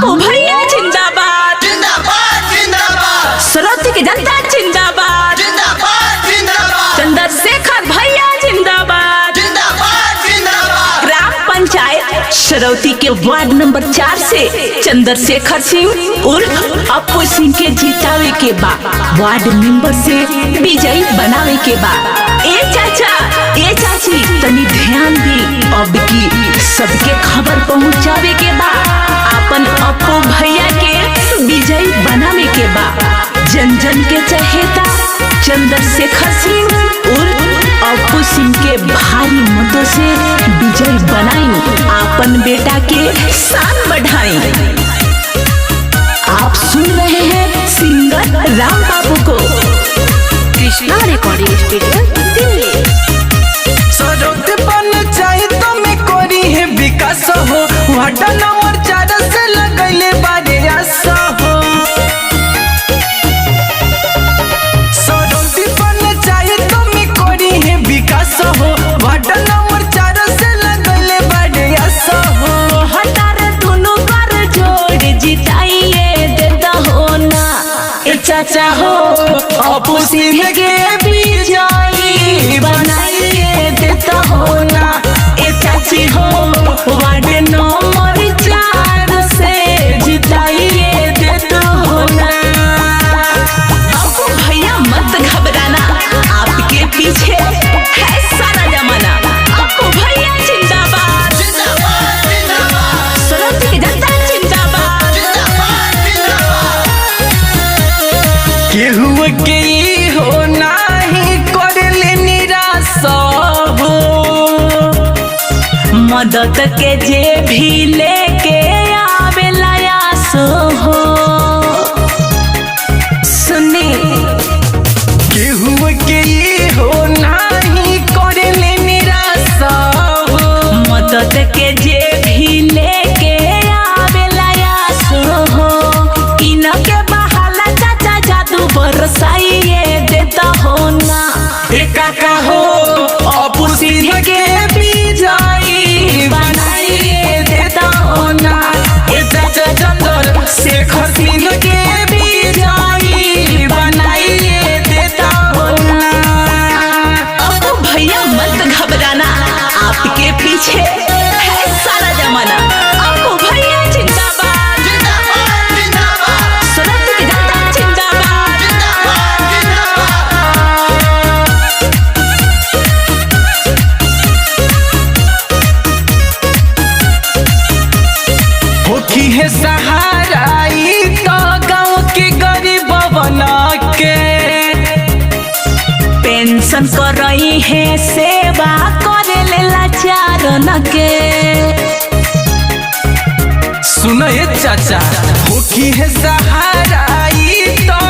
अपू भैया जिंदाबाद जिंदाबाद जिंदाबाद। सरौती की जनता जिंदाबाद जिंदाबाद जिंदाबाद। चंद्रशेखर भैया जिंदाबाद जिंदाबाद जिंदाबाद। ग्राम पंचायत सरौती के वार्ड नंबर 4 से चंद्रशेखर सिंह उर्फ अपू सिंह के जितावे के बाद वार्ड मेंबर से विजयी बनावे के बाद ए चाचा ए चाची तनी ध्यान दी। अब की सबके खबर पहुंचावे के बाद अपन अपू भैया के विजयी बनावे के बाद जन जन के चहेता चंद्रशेखर सिंह उर्फ अपू सिंह के भारी मतों से विजयी बनाई अपन बेटा के शान बढ़ाई। आप सुन रहे हैं सिंगर राम बाबू को। Krishna recording studio Delhi. सरौती पंचायत में कोरी है विकास हो वार्ड नंबर 4 से लगैले बारे आशा हो। सरौती पंचायत में कोरी है विकास हो वार्ड नंबर 4 से लगैले बारे आशा हो। हटार दोनों कर जोड़ जिताइए देता हो ना ए चाचा हो अपू सिंह के विजयी बनाइए देता हो ना ए चाची हो वार्ड नंबर 4 से जिताइए देता हो ना। अपू भैया मत घबराना आपके पीछे है सारा जमाना। अपू भैया जिंदाबाद जिंदाबाद जिंदाबाद। सरौती की जनता जिंदाबाद जिंदाबाद जिंदाबाद। केहू के हो नाही करले निराश हो। मदद के जे भी लेके आवेला आस हो। सुनी केहू के हो नाही करले निराश हो। मदद के जे भी लेके आवेला आस हो। इनके बहाला चाचा जादू बरसाइए देता हो ना काका हो अपू सिंह के विजयी बनाइए देता हो ना। ए चाचा चंद्रशेखर सिंह के विजयी बनाइए देता हो ना। अपू भैया मत घबराना आपके पीछे है सारा जमाना। अपू भैया जिंदाबाद जिंदाबाद जिंदाबाद। सरौती की जनता जिंदाबाद जिंदाबाद जिंदाबाद। होखी है सहारा ई तो गाँव के गरीब बना के। पेंशन कर रही है सेवा करे ले लाचारन के। सुनो ये चाचा होखी है सहारा ई तो